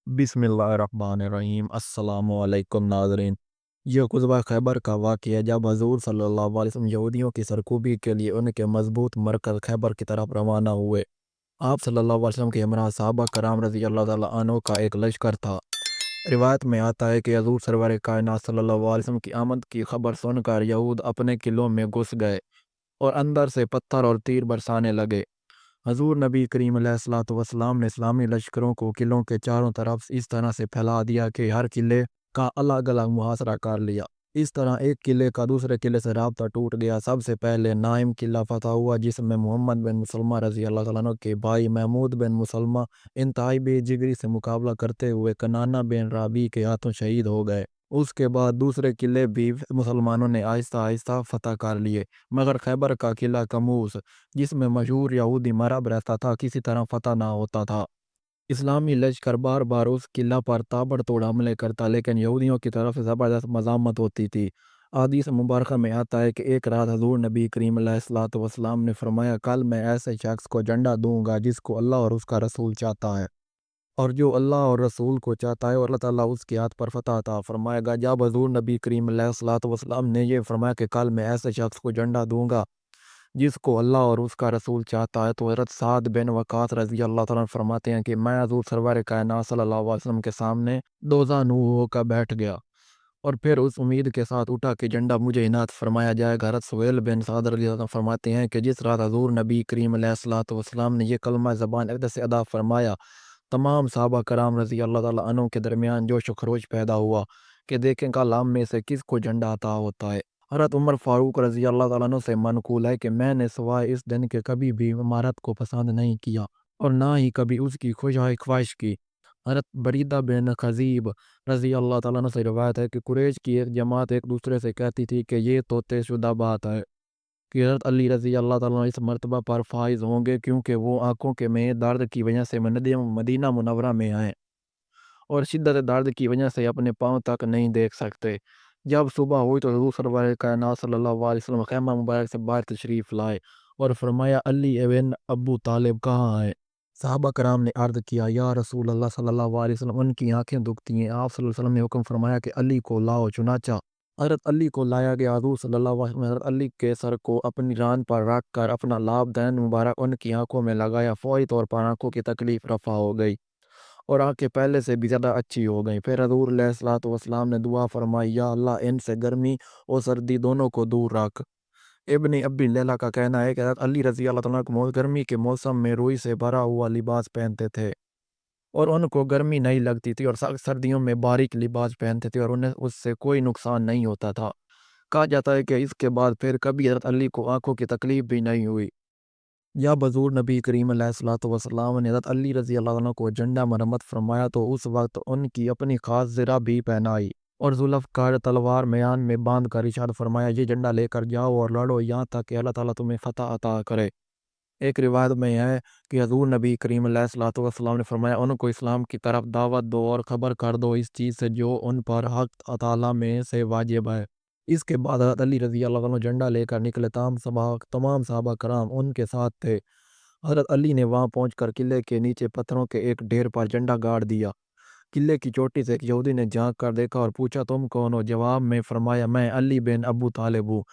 बिस्मिल्लाहिर्रहमानिर्रहीम। अस्सलामुअलैकुम नाज़रीन। ये ग़ज़वा खैबर का वाक़या जब हज़ूर सल्लल्लाहु अलैहि वसल्लम यहूदियों की सरकूबी के लिए उनके मज़बूत मरकज़ खैबर की तरफ रवाना हुए। आप सल्लल्लाहु अलैहि वसल्लम के हमरा सहाबा कराम रज़ी अल्लाह तआला अन्हु का एक लश्कर था। रिवायत में आता है कि हज़ूर सरवर कायनात सल्लल्लाहु अलैहि वसल्लम की आमद की खबर सुनकर यहूद अपने किलों में घुस गए और अंदर से पत्थर और तीर बरसाने लगे। हज़ूर नबी करीम अलैहिस्सलाम ने इस्लामी लश्करों को किलों के चारों तरफ इस तरह से फैला दिया कि हर किले का अलग अलग मुहासरा कर लिया। इस तरह एक किले का दूसरे किले से राब्ता टूट गया। सबसे पहले नाइम किला फतह हुआ, जिसमें मोहम्मद बिन मुसलमा रज़ी अल्लाह तआला अन्हु के भाई महमूद बिन मुसलमा इंतहाई बेजिगरी से मुकाबला करते हुए कनाना बिन राबी के हाथों शहीद हो गए। उसके बाद दूसरे किले भी मुसलमानों ने आहिस्ता आहिस्ता फतह कर लिए, मगर खैबर का किला कमूस, जिसमें मशहूर यहूदी मरहब रहता था, किसी तरह फतह ना होता था। इस्लामी लश्कर बार बार उस किला पर ताबड़तोड़ हमले करता, लेकिन यहूदियों की तरफ से ज़बरदस्त मज़ामत होती थी। हदीस मुबारक में आता है कि एक रात हज़ूर नबी करीम अलैहिस्सलाम ने फरमाया, कल मैं ऐसे शख्स को झंडा दूंगा जिसको अल्लाह और उसका रसूल चाहता है, और जो अल्लाह और रसूल को चाहता है और अल्लाह ताला उसके हाथ पर फतह अता फरमाएगा। जब हज़ूर नबी करीम अलैहिस्सलाम ने यह फरमाया कि कल मैं ऐसे शख्स को झंडा दूंगा जिसको अल्लाह और उसका रसूल चाहता है, तो हज़रत साद बिन वक़ास रज़ी अल्लाह तआला फरमाते हैं कि मैं हज़ूर सरवर कायनात सल्लल्लाहु अलैहि वसल्लम के सामने दोज़ा नुह होकर बैठ गया और फिर उस उम्मीद के साथ उठा कि झंडा मुझे इनात फरमाया जाएगा। हज़रत सुहेल बिन साद रज़ी अल्लाह तआला फरमाते हैं कि जिस रात हज़ूर नबी करीम अलैहिस्सलाम ने यह कलमा ज़बान अक़दस से अदा फरमाया, तमाम सहाबा कराम रज़ी अल्लाह तआला अन्हुम के दरमियान जोश व खरोश पैदा हुआ कि देखें कल हम में से किसको झंडा अता होता है। हज़रत उमर फ़ारूक रज़ी अल्लाह तआला अन्हु से मनक़ूल है कि मैंने सिवाय इस दिन के कभी भी इमारत को पसंद नहीं किया और ना ही कभी उसकी ख्वाहिश की। हज़रत बरीदा बिन खज़ीब रज़ी अल्लाह तआला अन्हु से रिवायत है कि कुरैश की एक जमात एक दूसरे से कहती थी कि ये तो तयशुदा बात है कि हज़रत अली रज़ी अल्लाह तआला अन्हु इस मर्तबा पर फाइज़ होंगे, क्योंकि वो आँखों के में दर्द की वजह से मदीना मुनव्वरा में आए और शिद्दत दर्द की वजह से अपने पाँव तक नहीं देख सकते। जब सुबह हुई तो हुज़ूर सरवर कायनात सल्लल्लाहु अलैहि वसल्लम खैमा मुबारक से बाहर तशरीफ़ लाए और फरमाया, अली इब्न अबू तालिब कहाँ है? सहाबा कराम ने अर्ज़ किया, या रसूल अल्लाह सल्लल्लाहु अलैहि वसल्लम उनकी आंखें दुखती हैं। आप सल्लल्लाहु अलैहि वसल्लम ने हुक्म फरमाया कि अली को लाओ। चुनाचा हज़रत अली को लाया गया। हुज़ूर सल्लल्लाहु अलैहि वसल्लम ने हज़रत अली के सर को अपनी रान पर रख कर अपना लाबदैन मुबारक उनकी आंखों में लगाया। फौरी तौर पर आंखों की तकलीफ रफ़ा हो गई और आँखें पहले से भी ज़्यादा अच्छी हो गईं। फिर हज़ूर अलैहिस्सलातु वस्सलाम ने दुआ फरमाई, या अल्लाह इनसे गर्मी और सर्दी दोनों को दूर रख। इब्न अबी लैला का कहना है कि हज़रत अली रज़ी अल्लाह तआला को गर्मी के मौसम में रुई से भरा हुआ लिबास पहनते थे और उनको गर्मी नहीं लगती थी, और सर्दियों में बारीक लिबास पहनते थे और उन्हें उससे कोई नुकसान नहीं होता था। कहा जाता है कि इसके बाद फिर कभी हज़रत अली को आँखों की तकलीफ भी नहीं हुई। जब हज़ूर नबी करीम अलैहिस्सलातु वस्सलाम ने हज़रत अली रज़ी अल्लाह अन्हु को झंडा मरम्मत फरमाया, तो उस वक्त उनकी अपनी खास ज़रा भी पहनाई और ज़ुल्फ़कार तलवार म्यान में बांध कर इरशाद फरमाया, ये झंडा लेकर जाओ और लड़ो यहाँ तक कि अल्लाह ताला तुम्हें फ़तह अता करे। एक रिवायत में है कि हज़ूर नबी करीम अलैहिस्सलातु वस्सलाम ने फरमाया, उनको इस्लाम की तरफ दावत दो और ख़बर कर दो इस चीज़ से जो उन पर हक़ ताला में से वाजिब है। इसके बाद हज़रत अली रज़ी अल्लाह अन्हु झंडा लेकर निकले। तमाम सहाबा कराम उनके साथ थे। हज़रत अली ने वहां पहुंचकर किले के नीचे पत्थरों के एक ढेर पर झंडा गाड़ दिया। किले की चोटी से एक यहूदी ने झांक कर देखा और पूछा, तुम कौन हो? जवाब में फरमाया, मैं अली बिन अबू तालिब हूँ।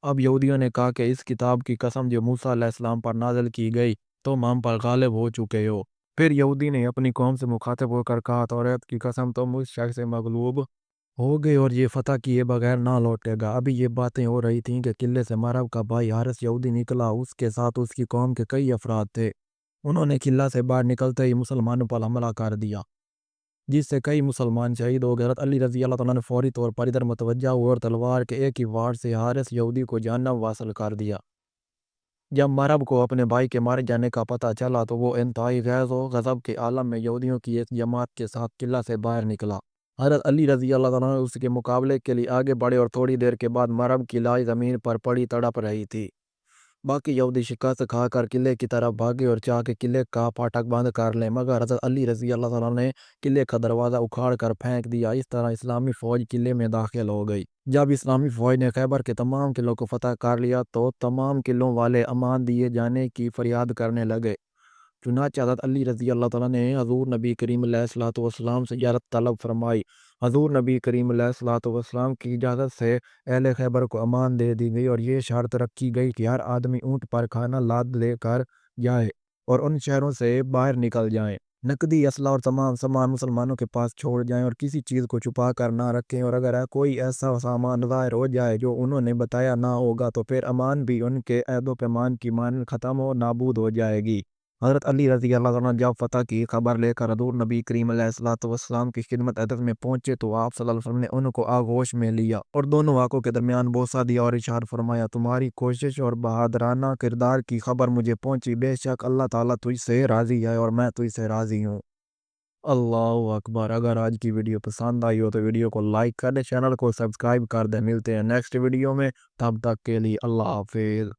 अब यहूदियों ने कहा कि इस किताब की कसम जो मूसा अलैहिस्सलाम पर नाज़िल की गई, तुम हम पर गालिब हो चुके हो। फिर यहूदी ने अपनी कौम से मुखातिब होकर कहा, तौरात की कसम तुम उस शख्स से मगलूब हो गए और ये फतह किए बगैर ना लौटेगा। अभी ये बातें हो रही थीं कि किले से मरहब का भाई हारिस यहूदी निकला। उसके साथ उसकी कौम के कई अफराद थे। उन्होंने किला से बाहर निकलते ही मुसलमानों पर हमला कर दिया, जिससे कई मुसलमान शहीद हो गए। हज़रत अली रज़ी अल्लाह तआला ने फौरी तौर पर इधर मुतवज्जा हुए और तलवार के एक ही वार से हारिस यहूदी को जहन्नम वासल कर दिया। जब मरहब को अपने भाई के मारे जाने का पता चला, तो वो इंतहाई गैज़ व गज़ब के आलम में यहूदियों की एक जमात के साथ किला से बाहर निकला। हज़रत अली रज़ी अल्लाह तआला उसके मुकाबले के लिए आगे बढ़े और थोड़ी देर के बाद मरहब की लाश ज़मीन पर पड़ी तड़प रही थी। बाकी यहूदी शिकस्त खाकर किले की तरफ भागे और चाह के किले का फाटक बंद कर लें, मगर हज़रत अली रज़ी अल्लाह तआला ने किले का दरवाज़ा उखाड़ कर फेंक दिया। इस तरह इस्लामी फ़ौज किले में दाखिल हो गई। जब इस्लामी फ़ौज ने खैबर के तमाम किलों को फतह कर लिया, तो तमाम किलों वाले अमान दिए जाने की फरियाद करने लगे। چنانچہ حضرت علی رضی اللہ تعالیٰ نے حضور نبی کریم علیہ الصلوۃ والسلام سے اجازت طلب فرمائی۔ حضور نبی کریم علیہ الصلوۃ والسلام کی اجازت سے اہل خیبر کو امان دے دی گئی اور یہ شرط رکھی گئی کہ ہر آدمی اونٹ پر کھانا لاد لے کر جائے اور ان شہروں سے باہر نکل جائیں۔ نقدی اسلحہ اور تمام سامان مسلمانوں کے پاس چھوڑ جائیں اور کسی چیز کو چھپا کر نہ رکھیں، اور اگر کوئی ایسا سامان ظاہر ہو جائے جو انہوں نے بتایا نہ ہوگا تو پھر امان بھی ان کے عہد و پیمان کی مانند ختم و نابود ہو جائے گی۔ حضرت علی رضی اللہ عنہ جب فتح کی خبر لے کر حضور نبی کریم علیہ الصلوۃ والسلام کی خدمت عدد میں پہنچے تو آپ صلی اللہ علیہ وسلم نے ان کو آغوش میں لیا اور دونوں آنکھوں کے درمیان بوسہ دیا اور ارشاد فرمایا، تمہاری کوشش اور بہادرانہ کردار کی خبر مجھے پہنچی، بے شک اللہ تعالیٰ تجھ سے راضی ہے اور میں تجھ سے راضی ہوں۔ اللہ اکبر۔ اگر آج کی ویڈیو پسند آئی ہو تو ویڈیو کو لائک کر دیں، چینل کو سبسکرائب کر دیں۔ ملتے ہیں نیکسٹ ویڈیو میں، تب تک کے لیے اللہ حافظ۔